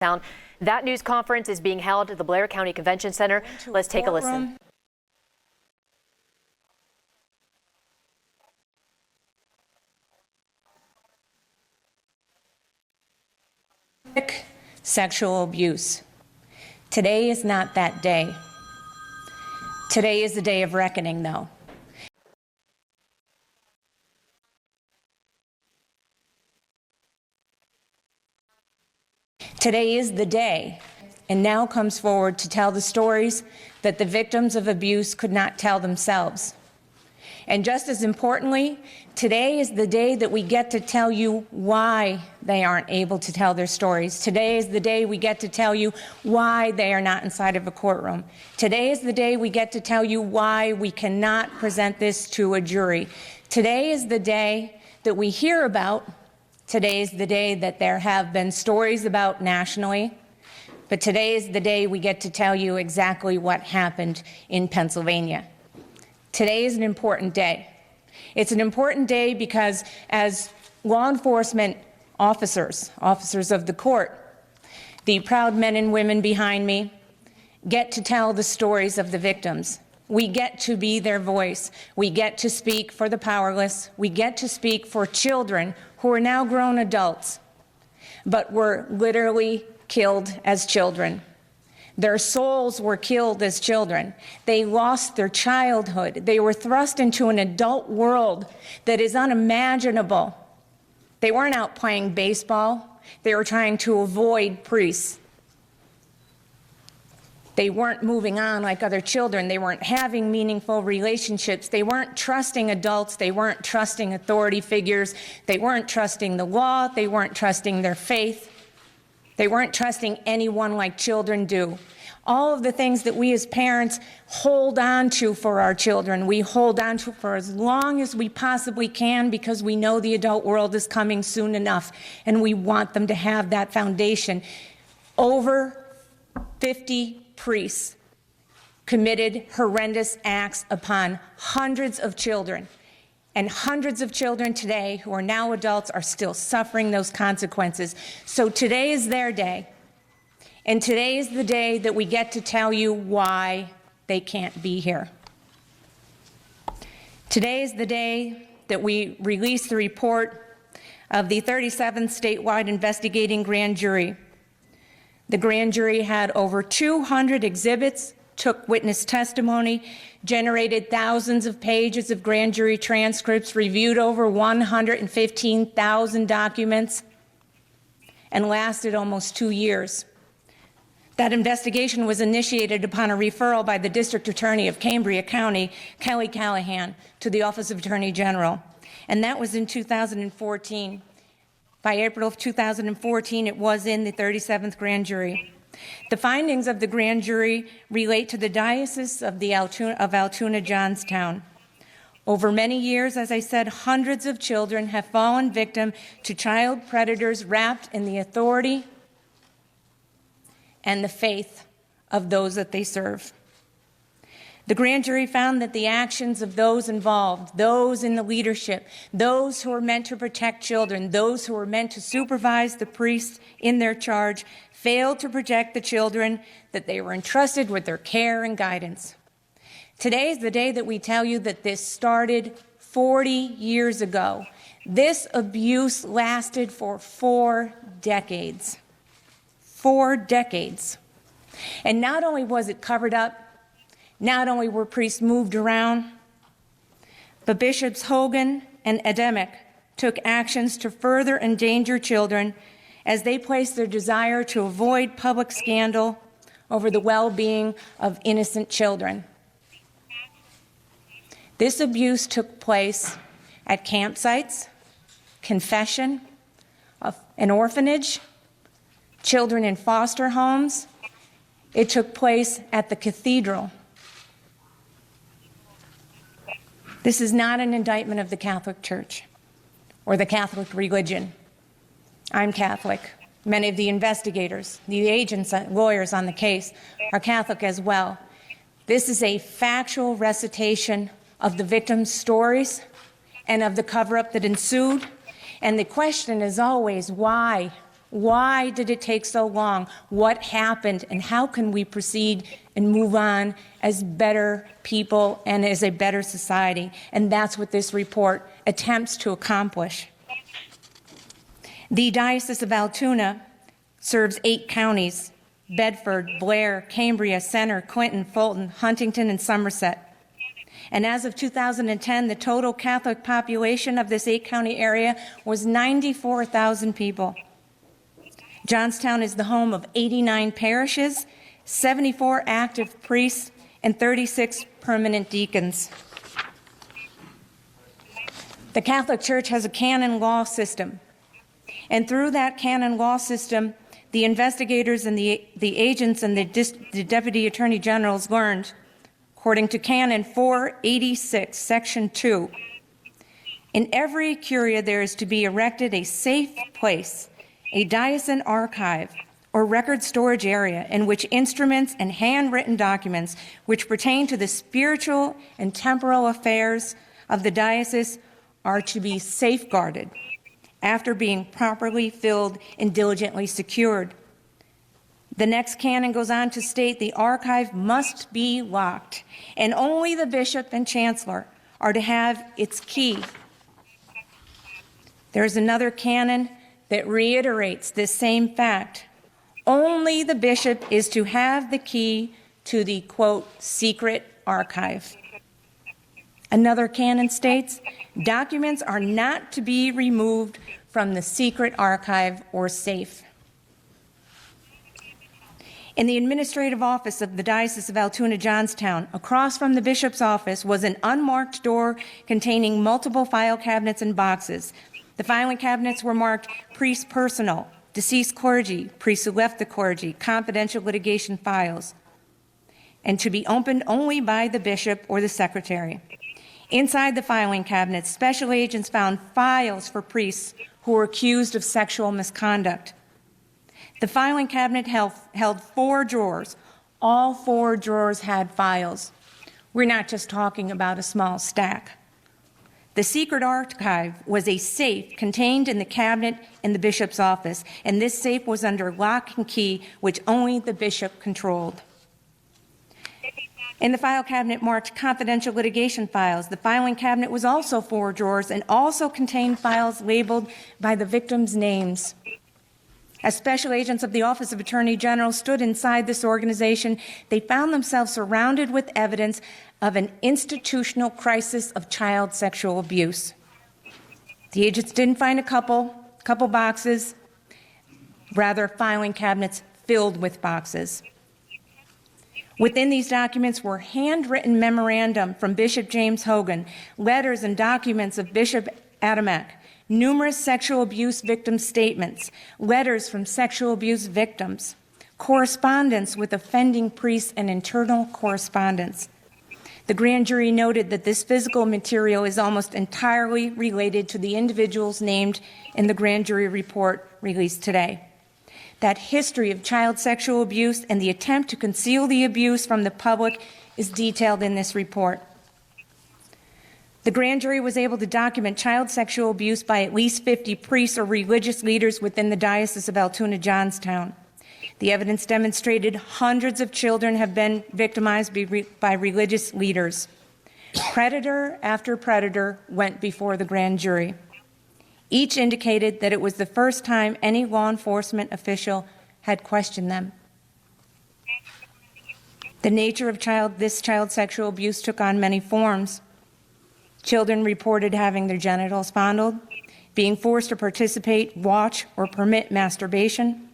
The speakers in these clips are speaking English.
That news conference is being held at the Blair County Convention Center. Let's take a listen. Sexual abuse. Today is not that day. Today is the day of reckoning, though. Today is the day, and now comes forward to tell the stories that the victims of abuse could not tell themselves. And just as importantly, today is the day that we get to tell you why they aren't able to tell their stories. Today is the day we get to tell you why they are not inside of a courtroom. Today is the day we get to tell you why we cannot present this to a jury. Today is the day that we hear about. Today is the day that there have been stories about nationally. But today is the day we get to tell you exactly what happened in Pennsylvania. Today is an important day. It's an important day because as law enforcement officers of the court, the proud men and women behind me get to tell the stories of the victims. We get to be their voice. We get to speak for the powerless. We get to speak for children who are now grown adults, but were literally killed as children. Their souls were killed as children. They lost their childhood. They were thrust into an adult world that is unimaginable. They weren't out playing baseball. They were trying to avoid priests. They weren't moving on like other children. They weren't having meaningful relationships. They weren't trusting adults. They weren't trusting authority figures. They weren't trusting the law. They weren't trusting their faith. They weren't trusting anyone like children do. All of the things that we as parents hold on to for our children, we hold on to for as long as we possibly can because we know the adult world is coming soon enough and we want them to have that foundation. Over 50 priests committed horrendous acts upon hundreds of children. And hundreds of children today who are now adults are still suffering those consequences. So today is their day. And today is the day that we get to tell you why they can't be here. Today is the day that we release the report of the 37th statewide investigating grand jury. The grand jury had over 200 exhibits, took witness testimony, generated thousands of pages of grand jury transcripts, reviewed over 115,000 documents, and lasted almost 2 years. That investigation was initiated upon a referral by the District Attorney of Cambria County, Kelly Callahan, to the Office of Attorney General, and that was in 2014. By April of 2014, it was in the 37th grand jury. The findings of the grand jury relate to the Diocese of Altoona, Johnstown. Over many years, as I said, hundreds of children have fallen victim to child predators wrapped in the authority and the faith of those that they serve. The grand jury found that the actions of those involved, those in the leadership, those who are meant to protect children, those who are meant to supervise the priests in their charge, failed to protect the children that they were entrusted with their care and guidance. Today is the day that we tell you that this started 40 years ago. This abuse lasted for 4 decades. 4 decades. And not only was it covered up, not only were priests moved around, but Bishops Hogan and Ademick took actions to further endanger children as they placed their desire to avoid public scandal over the well-being of innocent children. This abuse took place at campsites, confession, an orphanage, children in foster homes. It took place at the cathedral. This is not an indictment of the Catholic Church or the Catholic religion. I'm Catholic. Many of the investigators, the agents, lawyers on the case are Catholic as well. This is a factual recitation of the victims' stories and of the cover-up that ensued. And the question is always, why? Why did it take so long? What happened? And how can we proceed and move on as better people and as a better society? And that's what this report attempts to accomplish. The Diocese of Altoona serves 8 counties: Bedford, Blair, Cambria, Center, Clinton, Fulton, Huntington, and Somerset. And as of 2010, the total Catholic population of this 8-county area was 94,000 people. Johnstown is the home of 89 parishes, 74 active priests, and 36 permanent deacons. The Catholic Church has a canon law system, and through that canon law system, the investigators and the agents and the Deputy Attorney Generals learned, according to Canon 486, Section 2, in every curia there is to be erected a safe place, a diocesan archive or record storage area in which instruments and handwritten documents which pertain to the spiritual and temporal affairs of the diocese are to be safeguarded after being properly filled and diligently secured. The next canon goes on to state the archive must be locked, and only the bishop and chancellor are to have its key. There's another canon that reiterates this same fact. Only the bishop is to have the key to the, quote, secret archive. Another canon states, documents are not to be removed from the secret archive or safe. In the administrative office of the Diocese of Altoona Johnstown, across from the bishop's office, was an unmarked door containing multiple file cabinets and boxes. The filing cabinets were marked priest personal, deceased clergy, priests who left the clergy, confidential litigation files, and to be opened only by the bishop or the secretary. Inside the filing cabinets, special agents found files for priests who were accused of sexual misconduct. The filing cabinet held 4 drawers. All 4 drawers had files. We're not just talking about a small stack. The secret archive was a safe contained in the cabinet in the bishop's office, and this safe was under lock and key, which only the bishop controlled. In the file cabinet marked confidential litigation files, the filing cabinet was also 4 drawers and also contained files labeled by the victims' names. As special agents of the Office of Attorney General stood inside this organization, they found themselves surrounded with evidence of an institutional crisis of child sexual abuse. The agents didn't find a couple boxes, rather filing cabinets filled with boxes. Within these documents were handwritten memorandum from Bishop James Hogan, letters and documents of Bishop Adamek, numerous sexual abuse victim statements, letters from sexual abuse victims, correspondence with offending priests, and internal correspondence. The grand jury noted that this physical material is almost entirely related to the individuals named in the grand jury report released today. That history of child sexual abuse and the attempt to conceal the abuse from the public is detailed in this report. The grand jury was able to document child sexual abuse by at least 50 priests or religious leaders within the Diocese of Altoona Johnstown. The evidence demonstrated hundreds of children have been victimized by religious leaders. Predator after predator went before the grand jury. Each indicated that it was the first time any law enforcement official had questioned them. The nature of this child sexual abuse took on many forms. Children reported having their genitals fondled, being forced to participate, watch, or permit masturbation,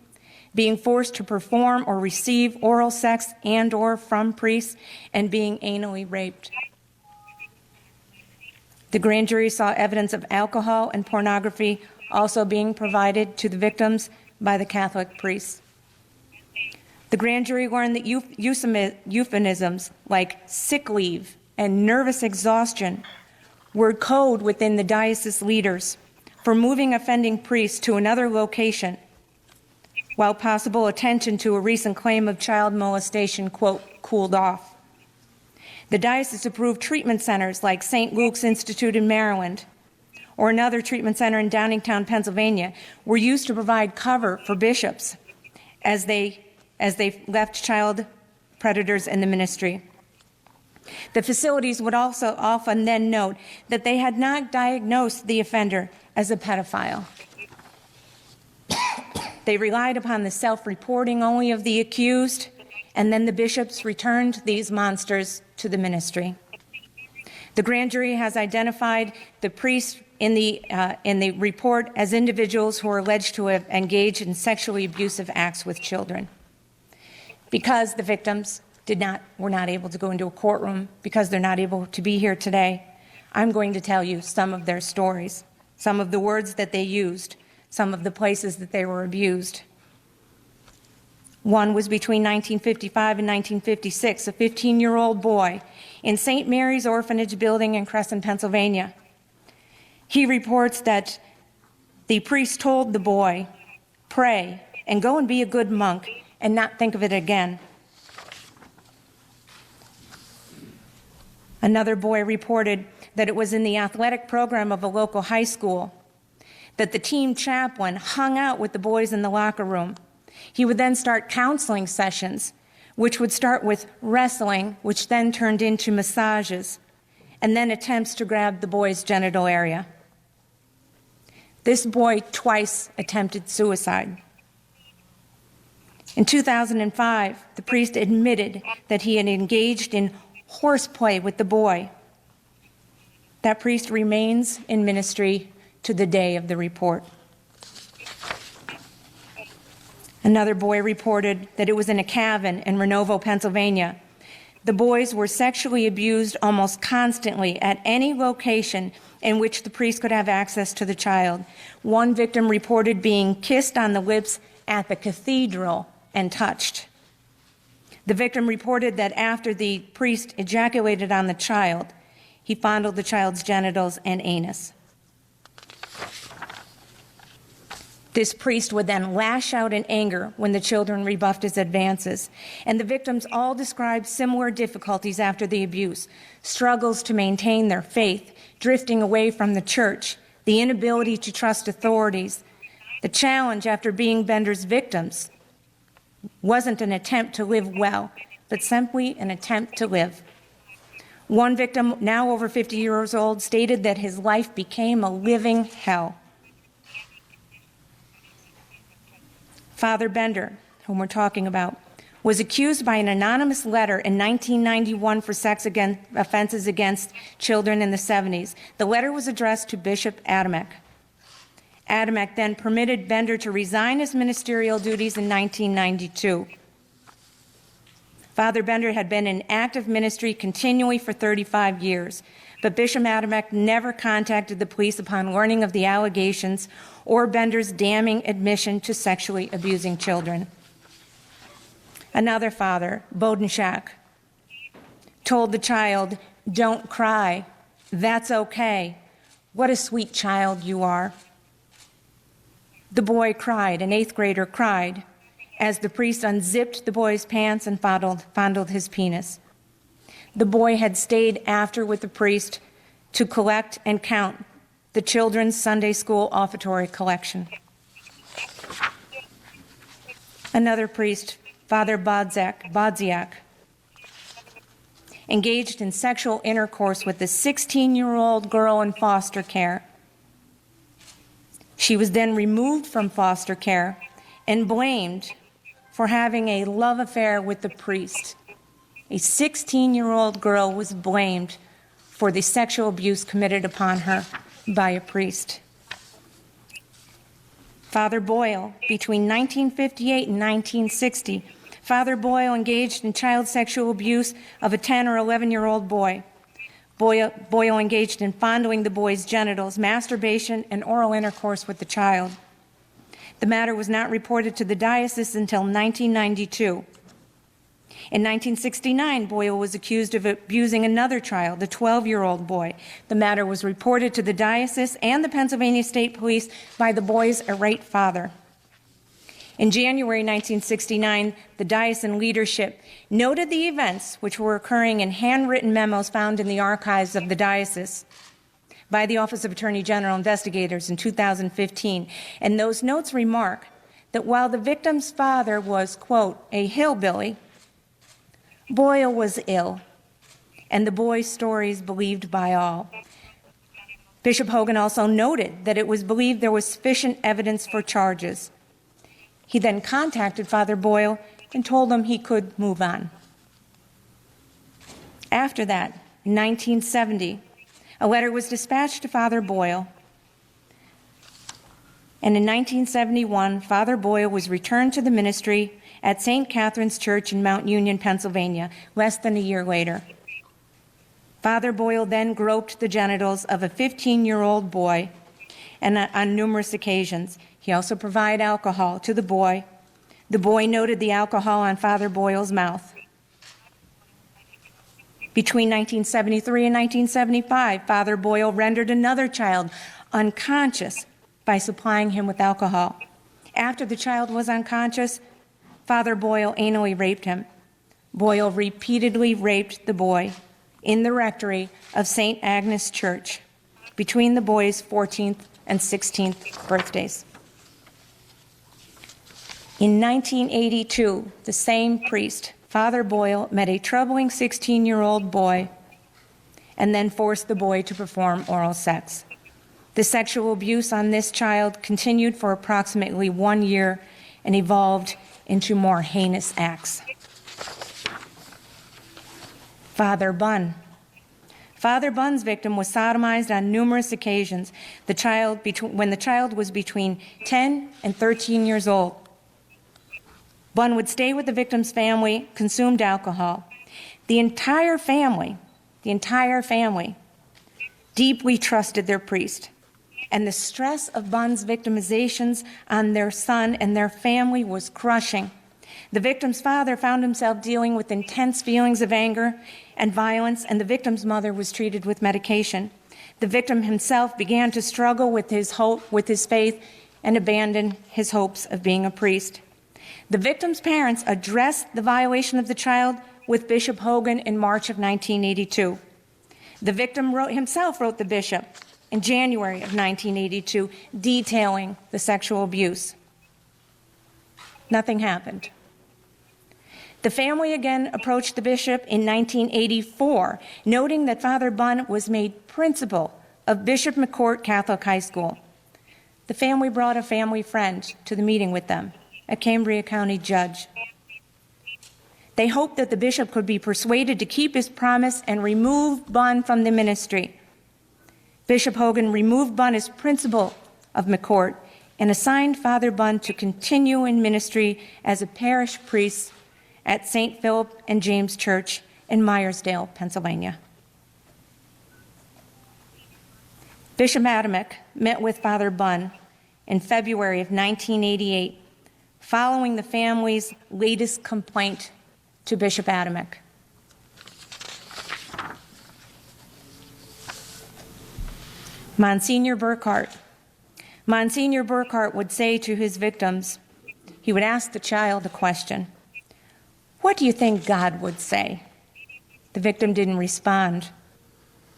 being forced to perform or receive oral sex and/or from priests, and being anally raped. The grand jury saw evidence of alcohol and pornography also being provided to the victims by the Catholic priests. The grand jury learned that euphemisms like sick leave and nervous exhaustion were code within the diocese leaders for moving offending priests to another location, while possible attention to a recent claim of child molestation, quote, cooled off. The diocese approved treatment centers like St. Luke's Institute in Maryland, or another treatment center in Downingtown, Pennsylvania, were used to provide cover for bishops as they left child predators in the ministry. The facilities would also often then note that they had not diagnosed the offender as a pedophile. They relied upon the self-reporting only of the accused, and then the bishops returned these monsters to the ministry. The grand jury has identified the priests in the report as individuals who are alleged to have engaged in sexually abusive acts with children. Because the victims were not able to go into a courtroom, because they're not able to be here today, I'm going to tell you some of their stories, some of the words that they used, some of the places that they were abused. One was between 1955 and 1956, a 15-year-old boy in St. Mary's Orphanage building in Crescent, Pennsylvania. He reports that the priest told the boy, "Pray and go and be a good monk and not think of it again." Another boy reported that it was in the athletic program of a local high school that the team chaplain hung out with the boys in the locker room. He would then start counseling sessions, which would start with wrestling, which then turned into massages, and then attempts to grab the boy's genital area. This boy twice attempted suicide. In 2005, the priest admitted that he had engaged in horseplay with the boy. That priest remains in ministry to the day of the report. Another boy reported that it was in a cabin in Renovo, Pennsylvania. The boys were sexually abused almost constantly at any location in which the priest could have access to the child. One victim reported being kissed on the lips at the cathedral and touched. The victim reported that after the priest ejaculated on the child, he fondled the child's genitals and anus. This priest would then lash out in anger when the children rebuffed his advances. And the victims all described similar difficulties after the abuse: struggles to maintain their faith, drifting away from the church, the inability to trust authorities. The challenge after being Bender's victims wasn't an attempt to live well, but simply an attempt to live. One victim, now over 50 years old, stated that his life became a living hell. Father Bender, whom we're talking about, was accused by an anonymous letter in 1991 for sex offenses against children in the 70s. The letter was addressed to Bishop Adamek. Adamek then permitted Bender to resign his ministerial duties in 1992. Father Bender had been in active ministry continually for 35 years, but Bishop Adamek never contacted the police upon learning of the allegations or Bender's damning admission to sexually abusing children. Another father, Bodenschak, told the child, "Don't cry. That's okay. What a sweet child you are." The boy cried, an 8th grader cried, as the priest unzipped the boy's pants and fondled his penis. The boy had stayed after with the priest to collect and count the children's Sunday school offertory collection. Another priest, Father Bodziak, engaged in sexual intercourse with a 16-year-old girl in foster care. She was then removed from foster care and blamed for having a love affair with the priest. A 16-year-old girl was blamed for the sexual abuse committed upon her by a priest. Father Boyle, between 1958 and 1960, Father Boyle engaged in child sexual abuse of a 10 or 11-year-old boy. Boyle engaged in fondling the boy's genitals, masturbation, and oral intercourse with the child. The matter was not reported to the diocese until 1992. In 1969, Boyle was accused of abusing another child, a 12-year-old boy. The matter was reported to the diocese and the Pennsylvania State Police by the boy's irate father. In January 1969, the diocesan leadership noted the events which were occurring in handwritten memos found in the archives of the diocese. by the Office of Attorney General investigators in 2015. And those notes remark that while the victim's father was, quote, a hillbilly, Boyle was ill, and the boy's stories believed by all. Bishop Hogan also noted that it was believed there was sufficient evidence for charges. He then contacted Father Boyle and told him he could move on. After that, in 1970, a letter was dispatched to Father Boyle, and in 1971, Father Boyle was returned to the ministry at St. Catherine's Church in Mount Union, Pennsylvania, less than a year later. Father Boyle then groped the genitals of a 15-year-old boy, and on numerous occasions. He also provided alcohol to the boy. The boy noted the alcohol on Father Boyle's mouth. Between 1973 and 1975, Father Boyle rendered another child unconscious by supplying him with alcohol. After the child was unconscious, Father Boyle anally raped him. Boyle repeatedly raped the boy in the rectory of St. Agnes Church between the boy's 14th and 16th birthdays. In 1982, the same priest, Father Boyle, met a troubling 16-year-old boy and then forced the boy to perform oral sex. The sexual abuse on this child continued for approximately 1 year and evolved into more heinous acts. Father Bunn. Father Bunn's victim was sodomized on numerous occasions when the child was between 10 and 13 years old. Bunn would stay with the victim's family, consumed alcohol. The entire family deeply trusted their priest, and the stress of Bunn's victimizations on their son and their family was crushing. The victim's father found himself dealing with intense feelings of anger and violence, and the victim's mother was treated with medication. The victim himself began to struggle with his faith, and abandoned his hopes of being a priest. The victim's parents addressed the violation of the child with Bishop Hogan in March of 1982. The victim himself wrote the bishop in January of 1982, detailing the sexual abuse. Nothing happened. The family again approached the bishop in 1984, noting that Father Bunn was made principal of Bishop McCourt Catholic High School. The family brought a family friend to the meeting with them, a Cambria County judge. They hoped that the bishop could be persuaded to keep his promise and remove Bunn from the ministry. Bishop Hogan removed Bunn as principal of McCourt and assigned Father Bunn to continue in ministry as a parish priest at St. Philip and James Church in Myersdale, Pennsylvania. Bishop Adamek met with Father Bunn in February of 1988, following the family's latest complaint to Bishop Adamek. Monsignor Burkhart would say to his victims, he would ask the child a question, "What do you think God would say?" The victim didn't respond.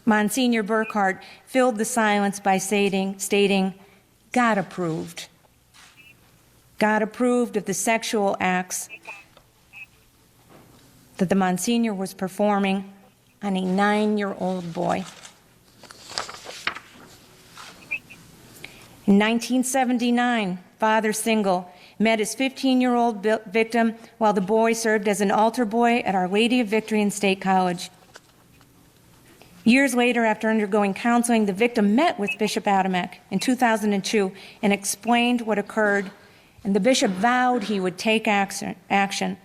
Monsignor Burkhart filled the silence by stating, "God approved." God approved of the sexual acts that the Monsignor was performing on a 9-year-old boy. In 1979, Father Single met his 15-year-old victim while the boy served as an altar boy at Our Lady of Victory in State College. Years later, after undergoing counseling, the victim met with Bishop Adamek in 2002 and explained what occurred, and the bishop vowed he would take action.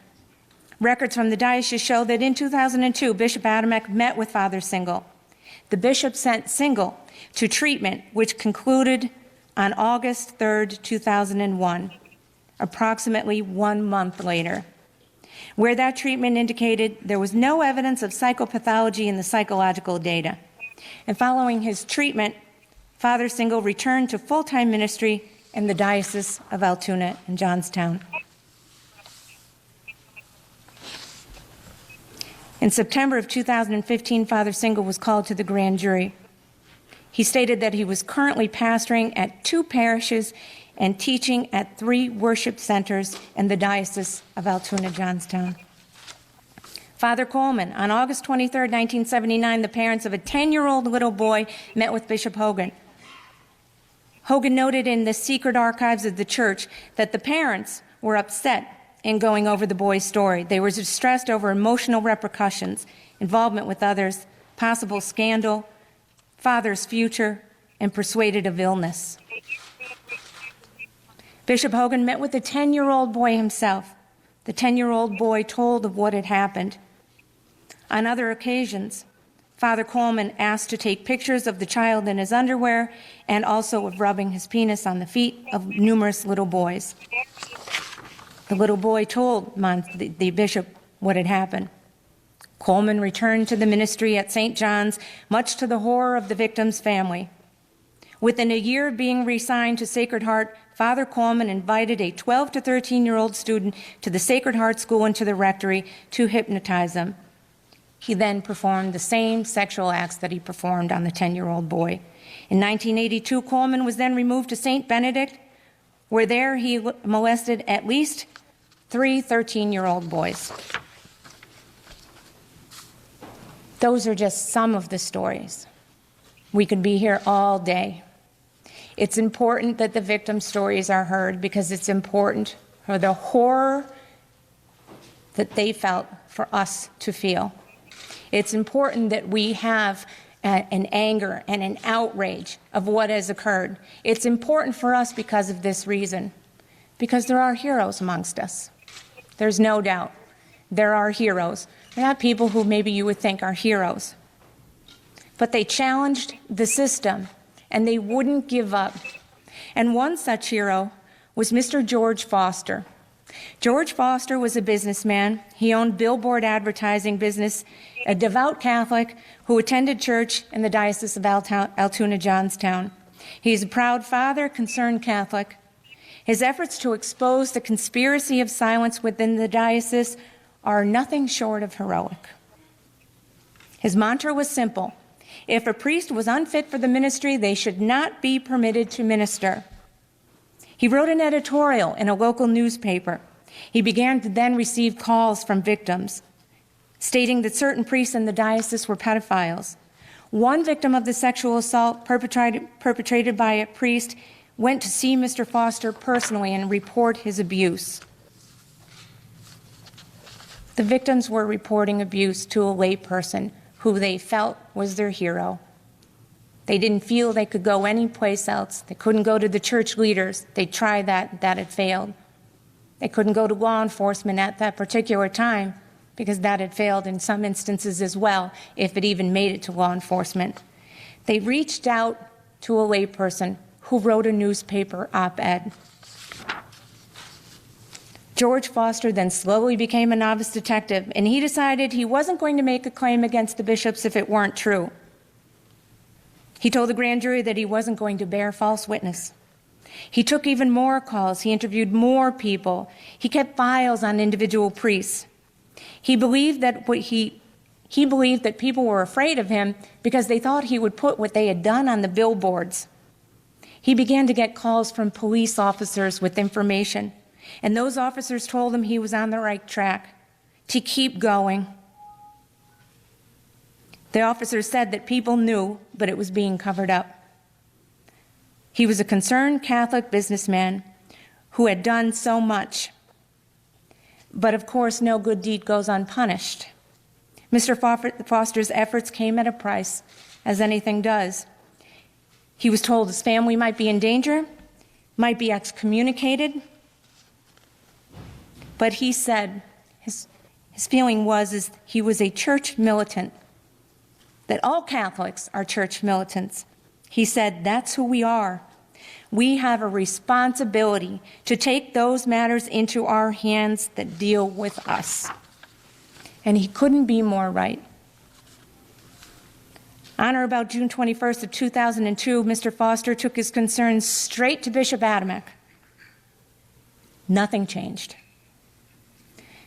Records from the diocese show that in 2002, Bishop Adamek met with Father Single. The bishop sent Single to treatment, which concluded on August 3rd, 2001, approximately 1 month later, where that treatment indicated there was no evidence of psychopathology in the psychological data. And following his treatment, Father Single returned to full-time ministry in the Diocese of Altoona and Johnstown. In September of 2015, Father Single was called to the grand jury. He stated that he was currently pastoring at 2 parishes and teaching at 3 worship centers in the Diocese of Altoona, Johnstown. Father Coleman, on August 23, 1979, the parents of a 10-year-old little boy met with Bishop Hogan. Hogan noted in the secret archives of the church that the parents were upset in going over the boy's story. They were distressed over emotional repercussions, involvement with others, possible scandal, father's future, and persuaded of illness. Bishop Hogan met with the 10-year-old boy himself. The 10-year-old boy told of what had happened. On other occasions, Father Coleman asked to take pictures of the child in his underwear and also of rubbing his penis on the feet of numerous little boys. The little boy told the bishop what had happened. Coleman returned to the ministry at St. John's, much to the horror of the victim's family. Within a year of being reassigned to Sacred Heart, Father Coleman invited a 12 to 13-year-old student to the Sacred Heart School and to the rectory to hypnotize him. He then performed the same sexual acts that he performed on the 10-year-old boy. In 1982, Coleman was then removed to St. Benedict, where there he molested at least 3 13-year-old boys. Those are just some of the stories. We could be here all day. It's important that the victim stories are heard because it's important for the horror that they felt for us to feel. It's important that we have an anger and an outrage of what has occurred. It's important for us because of this reason, because there are heroes amongst us. There's no doubt. There are heroes. They're not people who maybe you would think are heroes. But they challenged the system, and they wouldn't give up. And one such hero was Mr. George Foster. George Foster was a businessman. He owned billboard advertising business, a devout Catholic who attended church in the Diocese of Altoona, Johnstown. He's a proud father, concerned Catholic. His efforts to expose the conspiracy of silence within the diocese are nothing short of heroic. His mantra was simple. If a priest was unfit for the ministry, they should not be permitted to minister. He wrote an editorial in a local newspaper. He began to then receive calls from victims, stating that certain priests in the diocese were pedophiles. One victim of the sexual assault perpetrated by a priest went to see Mr. Foster personally and report his abuse. The victims were reporting abuse to a layperson who they felt was their hero. They didn't feel they could go anyplace else. They couldn't go to the church leaders. They tried that had failed. They couldn't go to law enforcement at that particular time because that had failed in some instances as well, if it even made it to law enforcement. They reached out to a layperson who wrote a newspaper op-ed. George Foster then slowly became a novice detective, and he decided he wasn't going to make a claim against the bishops if it weren't true. He told the grand jury that he wasn't going to bear false witness. He took even more calls. He interviewed more people. He kept files on individual priests. He believed that people were afraid of him because they thought he would put what they had done on the billboards. He began to get calls from police officers with information, and those officers told him he was on the right track, to keep going. The officers said that people knew, but it was being covered up. He was a concerned Catholic businessman who had done so much. But of course, no good deed goes unpunished. Mr. Foster's efforts came at a price, as anything does. He was told his family might be in danger, might be excommunicated. But he said, his feeling was he was a church militant, that all Catholics are church militants. He said, that's who we are. We have a responsibility to take those matters into our hands that deal with us. And he couldn't be more right. On or about June 21st of 2002, Mr. Foster took his concerns straight to Bishop Adamek. Nothing changed.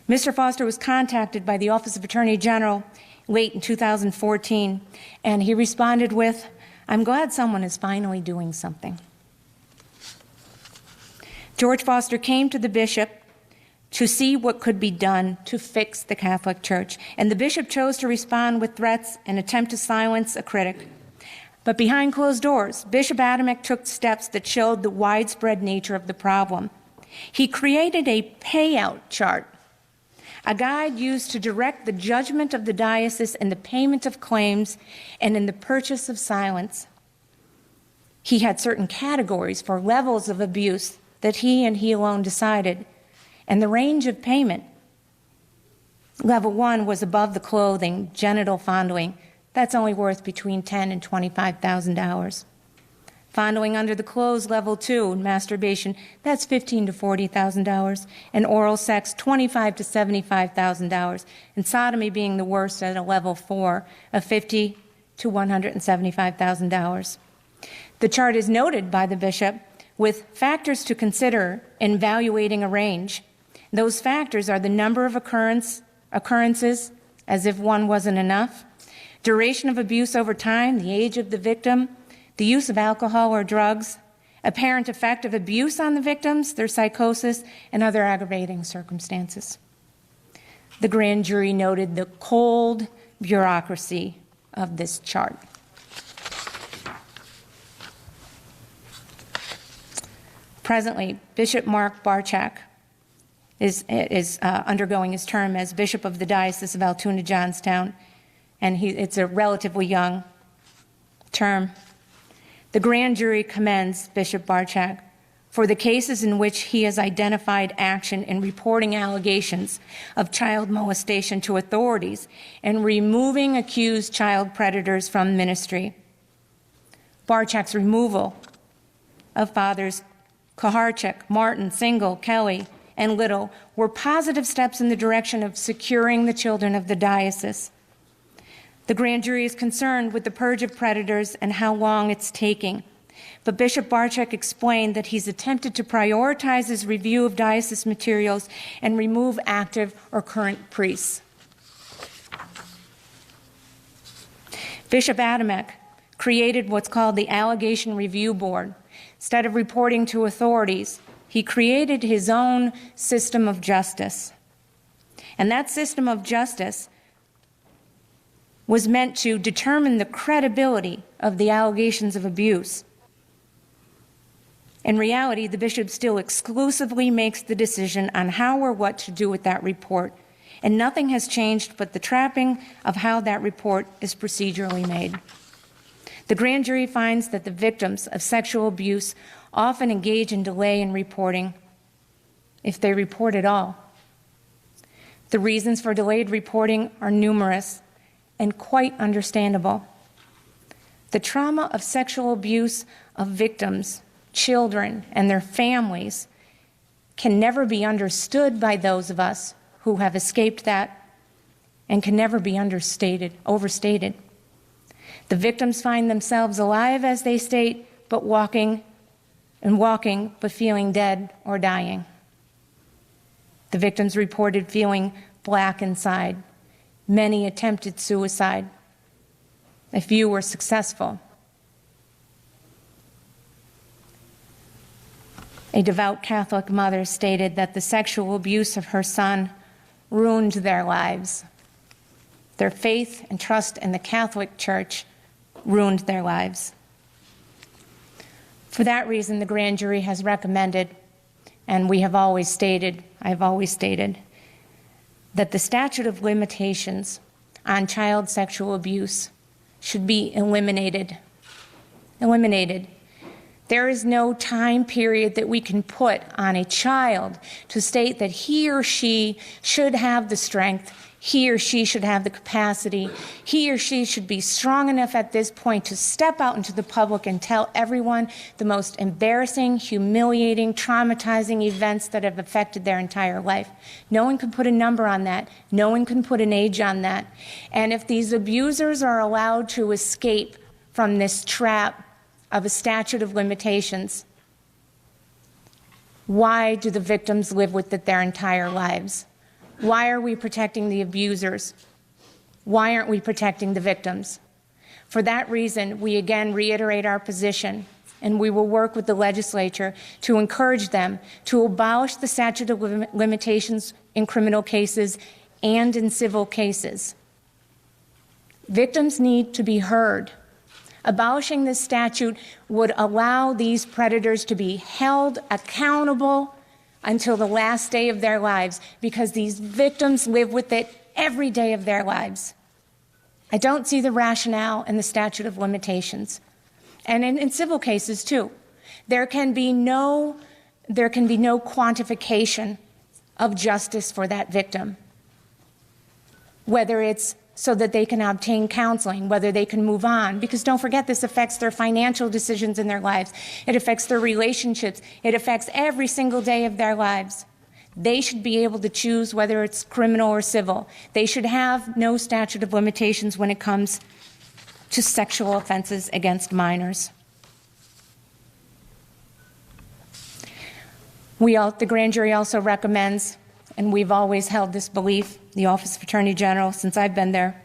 Mr. Foster was contacted by the Office of Attorney General late in 2014, and he responded with, I'm glad someone is finally doing something. George Foster came to the bishop to see what could be done to fix the Catholic Church, and the bishop chose to respond with threats and attempt to silence a critic. But behind closed doors, Bishop Adamek took steps that showed the widespread nature of the problem. He created a payout chart, a guide used to direct the judgment of the diocese in the payment of claims and in the purchase of silence. He had certain categories for levels of abuse that he and he alone decided, and the range of payment. Level 1 was above the clothing, genital fondling. That's only worth between $10,000 and $25,000. Fondling under the clothes, level 2, masturbation, that's $15,000 to $40,000. And oral sex, $25,000 to $75,000. And sodomy being the worst at a level 4 of $50,000 to $175,000. The chart is noted by the bishop with factors to consider in evaluating a range. Those factors are the number of occurrences, as if one wasn't enough, duration of abuse over time, the age of the victim, the use of alcohol or drugs, apparent effect of abuse on the victims, their psychosis, and other aggravating circumstances. The grand jury noted the cold bureaucracy of this chart. Presently, Bishop Mark Barczak is undergoing his term as Bishop of the Diocese of Altoona, Johnstown, and it's a relatively young term. The grand jury commends Bishop Barczak for the cases in which he has identified action in reporting allegations of child molestation to authorities and removing accused child predators from ministry. Barczak's removal of fathers Koharchuk, Martin, Single, Kelly, and Little were positive steps in the direction of securing the children of the diocese. The grand jury is concerned with the purge of predators and how long it's taking. But Bishop Barczak explained that he's attempted to prioritize his review of diocese materials and remove active or current priests. Bishop Adamek created what's called the Allegation Review Board. Instead of reporting to authorities, he created his own system of justice. And that system of justice was meant to determine the credibility of the allegations of abuse. In reality, the bishop still exclusively makes the decision on how or what to do with that report, and nothing has changed but the trapping of how that report is procedurally made. The grand jury finds that the victims of sexual abuse often engage in delay in reporting, if they report at all. The reasons for delayed reporting are numerous and quite understandable. The trauma of sexual abuse of victims, children, and their families can never be understood by those of us who have escaped that and can never be overstated. The victims find themselves alive, as they state, but walking, but feeling dead or dying. The victims reported feeling black inside. Many attempted suicide. A few were successful. A devout Catholic mother stated that the sexual abuse of her son ruined their lives. Their faith and trust in the Catholic Church ruined their lives. For that reason, the grand jury has recommended, and I've always stated, that the statute of limitations on child sexual abuse should be eliminated. There is no time period that we can put on a child to state that he or she should have the strength, he or she should have the capacity, he or she should be strong enough at this point to step out into the public and tell everyone the most embarrassing, humiliating, traumatizing events that have affected their entire life. No one can put a number on that. No one can put an age on that. And if these abusers are allowed to escape from this trap of a statute of limitations, why do the victims live with it their entire lives? Why are we protecting the abusers? Why aren't we protecting the victims? For that reason, we again reiterate our position, and we will work with the legislature to encourage them to abolish the statute of limitations in criminal cases and in civil cases. Victims need to be heard. Abolishing this statute would allow these predators to be held accountable until the last day of their lives, because these victims live with it every day of their lives. I don't see the rationale in the statute of limitations. And in civil cases, too. There can be no quantification of justice for that victim, whether it's so that they can obtain counseling, whether they can move on. Because don't forget, this affects their financial decisions in their lives. It affects their relationships. It affects every single day of their lives. They should be able to choose whether it's criminal or civil. They should have no statute of limitations when it comes to sexual offenses against minors. The grand jury also recommends, and we've always held this belief, the Office of Attorney General, since I've been there,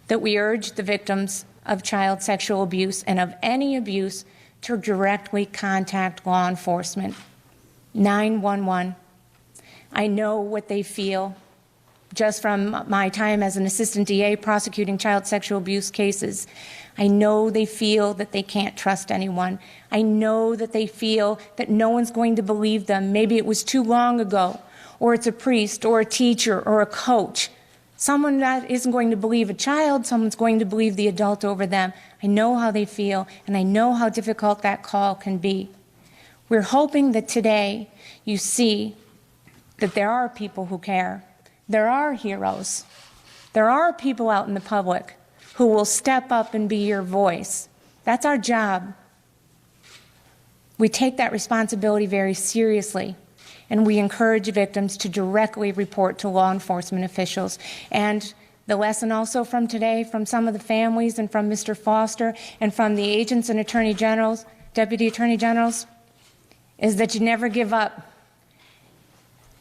that we urge the victims of child sexual abuse and of any abuse to directly contact law enforcement, 911. I know what they feel just from my time as an assistant DA prosecuting child sexual abuse cases. I know they feel that they can't trust anyone. I know that they feel that no one's going to believe them. Maybe it was too long ago, or it's a priest or a teacher or a coach. Someone that isn't going to believe a child, someone's going to believe the adult over them. I know how they feel, and I know how difficult that call can be. We're hoping that today you see that there are people who care. There are heroes. There are people out in the public who will step up and be your voice. That's our job. We take that responsibility very seriously, and we encourage victims to directly report to law enforcement officials. And the lesson also from today, from some of the families and from Mr. Foster and from the agents and attorney generals, deputy attorney generals, is that you never give up.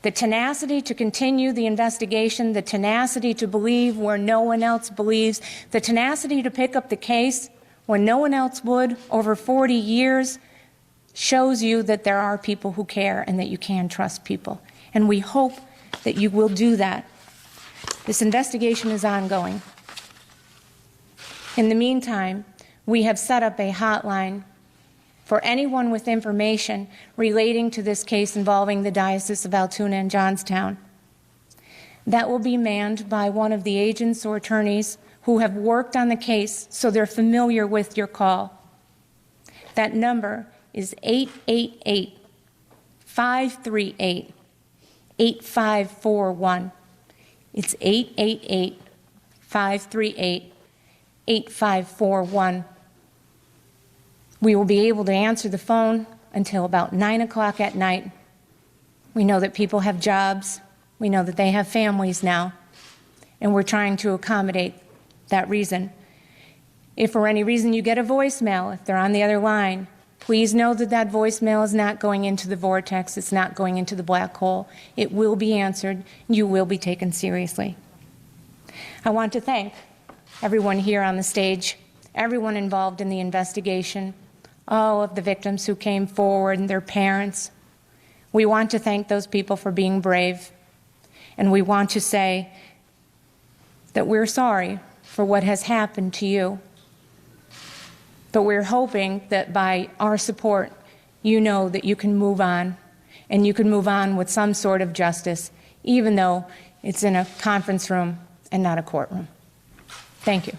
The tenacity to continue the investigation, the tenacity to believe where no one else believes, the tenacity to pick up the case when no one else would over 40 years shows you that there are people who care and that you can trust people. And we hope that you will do that. This investigation is ongoing. In the meantime, we have set up a hotline for anyone with information relating to this case involving the Diocese of Altoona and Johnstown. That will be manned by one of the agents or attorneys who have worked on the case, so they're familiar with your call. That number is 888-538-8541. It's 888-538-8541. We will be able to answer the phone until about 9 o'clock at night. We know that people have jobs. We know that they have families now. And we're trying to accommodate that reason. If for any reason you get a voicemail, if they're on the other line, please know that that voicemail is not going into the vortex. It's not going into the black hole. It will be answered. You will be taken seriously. I want to thank everyone here on the stage, everyone involved in the investigation, all of the victims who came forward and their parents. We want to thank those people for being brave, and we want to say that we're sorry for what has happened to you. But we're hoping that by our support, you know that you can move on, and you can move on with some sort of justice, even though it's in a conference room and not a courtroom. Thank you.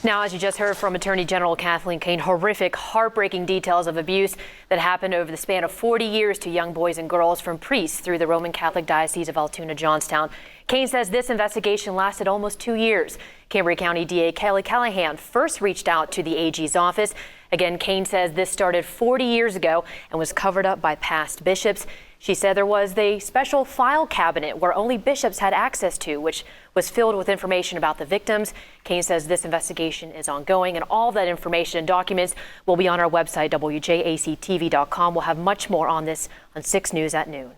Now, as you just heard from Attorney General Kathleen Kane, horrific, heartbreaking details of abuse that happened over the span of 40 years to young boys and girls from priests through the Roman Catholic Diocese of Altoona, Johnstown. Kane says this investigation lasted almost 2 years. Cambria County DA Kelly Callahan first reached out to the AG's office. Again, Kane says this started 40 years ago and was covered up by past bishops. She said there was a special file cabinet where only bishops had access to, which was filled with information about the victims. Kane says this investigation is ongoing, and all that information and documents will be on our website, WJACTV.com. We'll have much more on this on 6 News at noon.